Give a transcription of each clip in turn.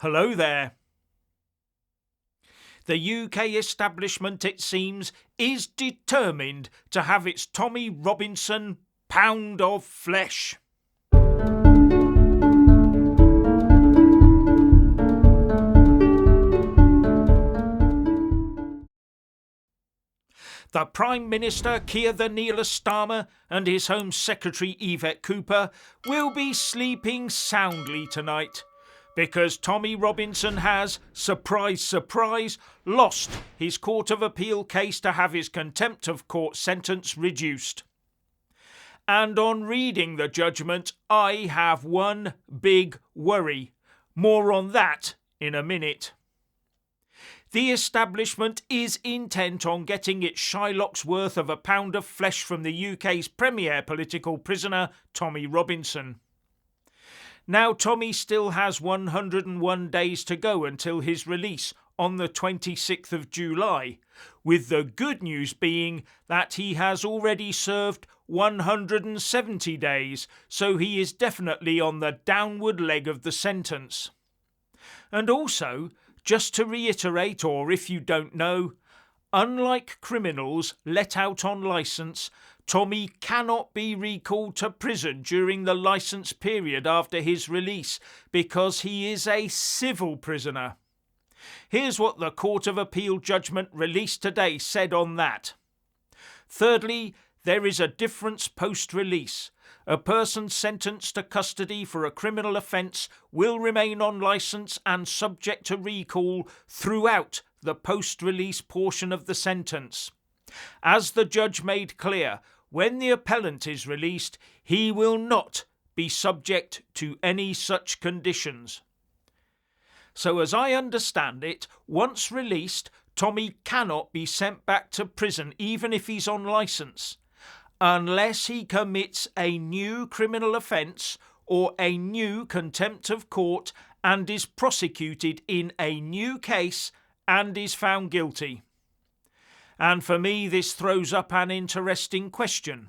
Hello there. The UK establishment, it seems, is determined to have its Tommy Robinson pound of flesh. The Prime Minister, Keir the Neil Starmer, and his Home Secretary, Yvette Cooper, will be sleeping soundly tonight, because Tommy Robinson has, surprise, surprise, lost his Court of Appeal case to have his contempt of court sentence reduced. And on reading the judgment, I have one big worry. More on that in a minute. The establishment is intent on getting its Shylock's worth of a pound of flesh from the UK's premier political prisoner, Tommy Robinson. Now, Tommy still has 101 days to go until his release on the 26th of July, with the good news being that he has already served 170 days, so he is definitely on the downward leg of the sentence. And also, just to reiterate, or if you don't know, unlike criminals let out on licence, Tommy cannot be recalled to prison during the licence period after his release because he is a civil prisoner. Here's what the Court of Appeal judgment released today said on that. Thirdly, there is a difference post-release. A person sentenced to custody for a criminal offence will remain on licence and subject to recall throughout the post-release portion of the sentence. As the judge made clear, when the appellant is released, he will not be subject to any such conditions. So as I understand it, once released, Tommy cannot be sent back to prison even if he's on licence, unless he commits a new criminal offence or a new contempt of court and is prosecuted in a new case and is found guilty. And for me, this throws up an interesting question,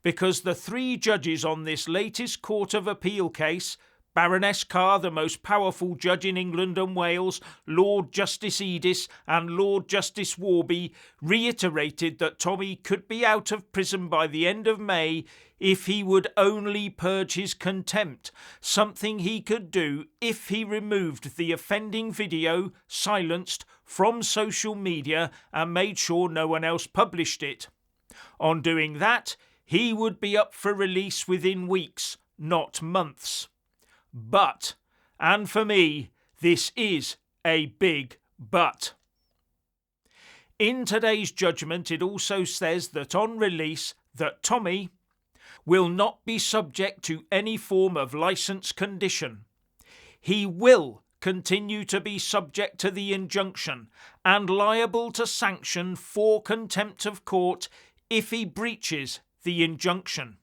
because the three judges on this latest Court of Appeal case, Baroness Carr, the most powerful judge in England and Wales, Lord Justice Edis and Lord Justice Warby, reiterated that Tommy could be out of prison by the end of May if he would only purge his contempt, something he could do if he removed the offending video, silenced, from social media and made sure no one else published it. On doing that, he would be up for release within weeks, not months. But, and for me, this is a big but. In today's judgment, it also says that on release, that Tommy will not be subject to any form of licence condition. He will continue to be subject to the injunction and liable to sanction for contempt of court if he breaches the injunction.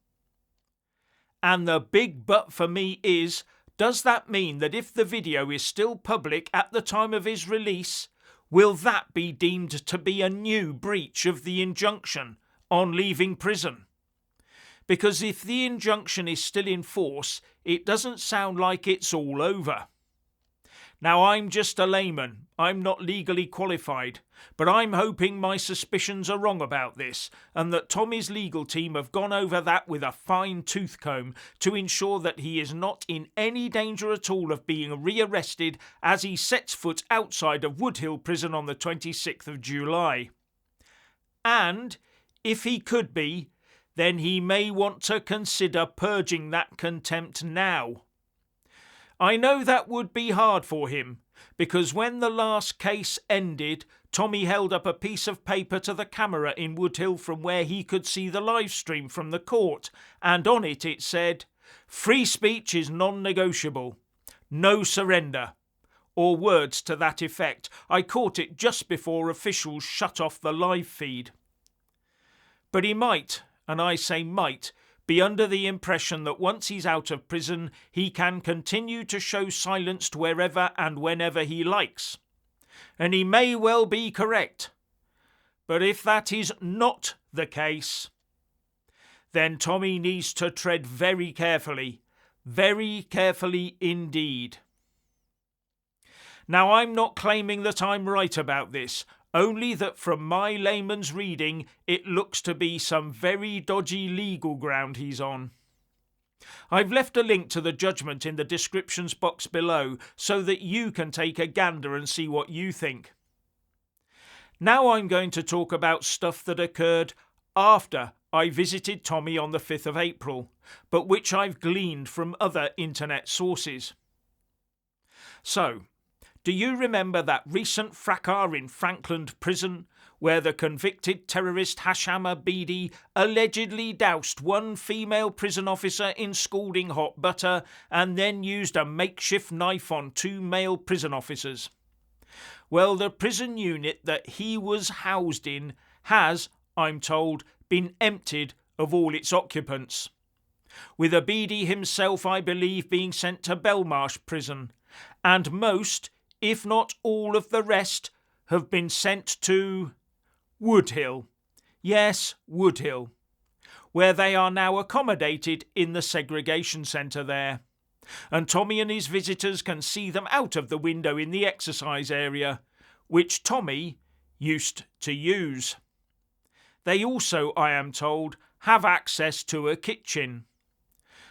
And the big but for me is, does that mean that if the video is still public at the time of his release, will that be deemed to be a new breach of the injunction on leaving prison? Because if the injunction is still in force, it doesn't sound like it's all over. Now, I'm just a layman, I'm not legally qualified, but I'm hoping my suspicions are wrong about this, and that Tommy's legal team have gone over that with a fine tooth comb to ensure that he is not in any danger at all of being rearrested as he sets foot outside of Woodhill Prison on the 26th of July. And, if he could be, then he may want to consider purging that contempt now. I know that would be hard for him, because when the last case ended, Tommy held up a piece of paper to the camera in Woodhill from where he could see the live stream from the court, and on it said, "Free speech is non-negotiable. No surrender," or words to that effect. I caught it just before officials shut off the live feed. But he might, and I say might, be under the impression that once he's out of prison, he can continue to show silence wherever and whenever he likes. And he may well be correct. But if that is not the case, then Tommy needs to tread very carefully indeed. Now, I'm not claiming that I'm right about this, only that from my layman's reading it looks to be some very dodgy legal ground he's on. I've left a link to the judgment in the descriptions box below so that you can take a gander and see what you think. Now I'm going to talk about stuff that occurred after I visited Tommy on the 5th of April, but which I've gleaned from other internet sources. So, do you remember that recent fracas in Frankland prison where the convicted terrorist Hasham Abedi allegedly doused one female prison officer in scalding hot butter and then used a makeshift knife on two male prison officers? Well, the prison unit that he was housed in has, I'm told, been emptied of all its occupants, with Abedi himself, I believe, being sent to Belmarsh prison, and most, if not all of the rest, have been sent to Woodhill. Yes, Woodhill, where they are now accommodated in the segregation centre there. And Tommy and his visitors can see them out of the window in the exercise area, which Tommy used to use. They also, I am told, have access to a kitchen.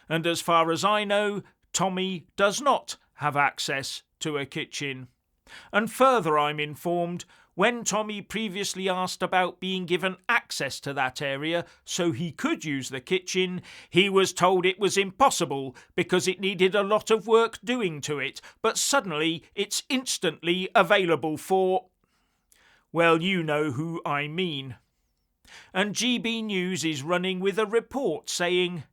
And as far as I know, Tommy does not have access to a kitchen. And further, I'm informed, when Tommy previously asked about being given access to that area so he could use the kitchen, he was told it was impossible because it needed a lot of work doing to it, but suddenly it's instantly available for... well, you know who I mean. And GB News is running with a report saying,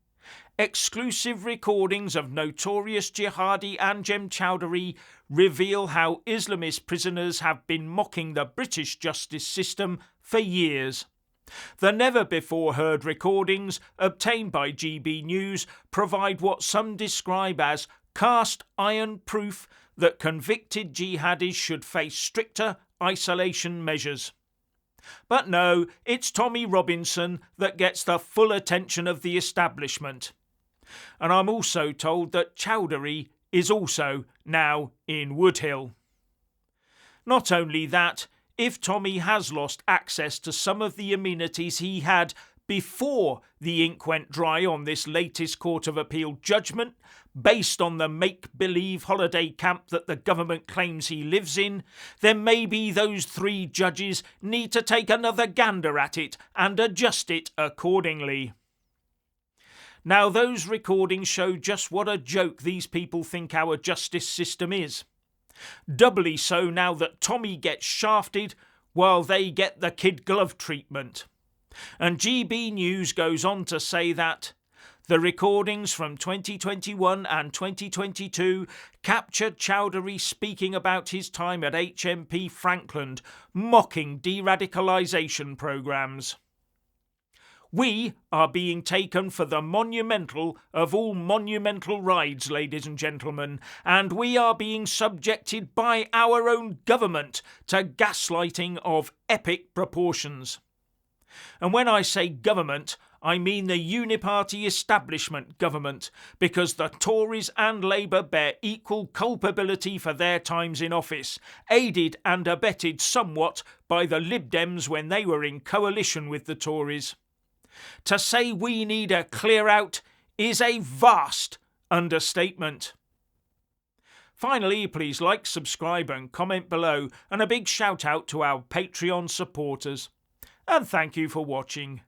exclusive recordings of notorious jihadi Anjem Chowdhury reveal how Islamist prisoners have been mocking the British justice system for years. The never-before-heard recordings obtained by GB News provide what some describe as cast iron proof that convicted jihadis should face stricter isolation measures. But no, it's Tommy Robinson that gets the full attention of the establishment. And I'm also told that Chowdhury is also now in Woodhill. Not only that, if Tommy has lost access to some of the amenities he had before the ink went dry on this latest Court of Appeal judgment, based on the make-believe holiday camp that the government claims he lives in, then maybe those three judges need to take another gander at it and adjust it accordingly. Now, those recordings show just what a joke these people think our justice system is. Doubly so now that Tommy gets shafted while they get the kid glove treatment. And GB News goes on to say that the recordings from 2021 and 2022 captured Chowdhury speaking about his time at HMP Frankland, mocking de-radicalisation programmes. We are being taken for the monumental of all monumental rides, ladies and gentlemen, and we are being subjected by our own government to gaslighting of epic proportions. And when I say government, I mean the uniparty establishment government, because the Tories and Labour bear equal culpability for their times in office, aided and abetted somewhat by the Lib Dems when they were in coalition with the Tories. To say we need a clear out is a vast understatement. Finally, please like, subscribe and comment below, and a big shout out to our Patreon supporters. And thank you for watching.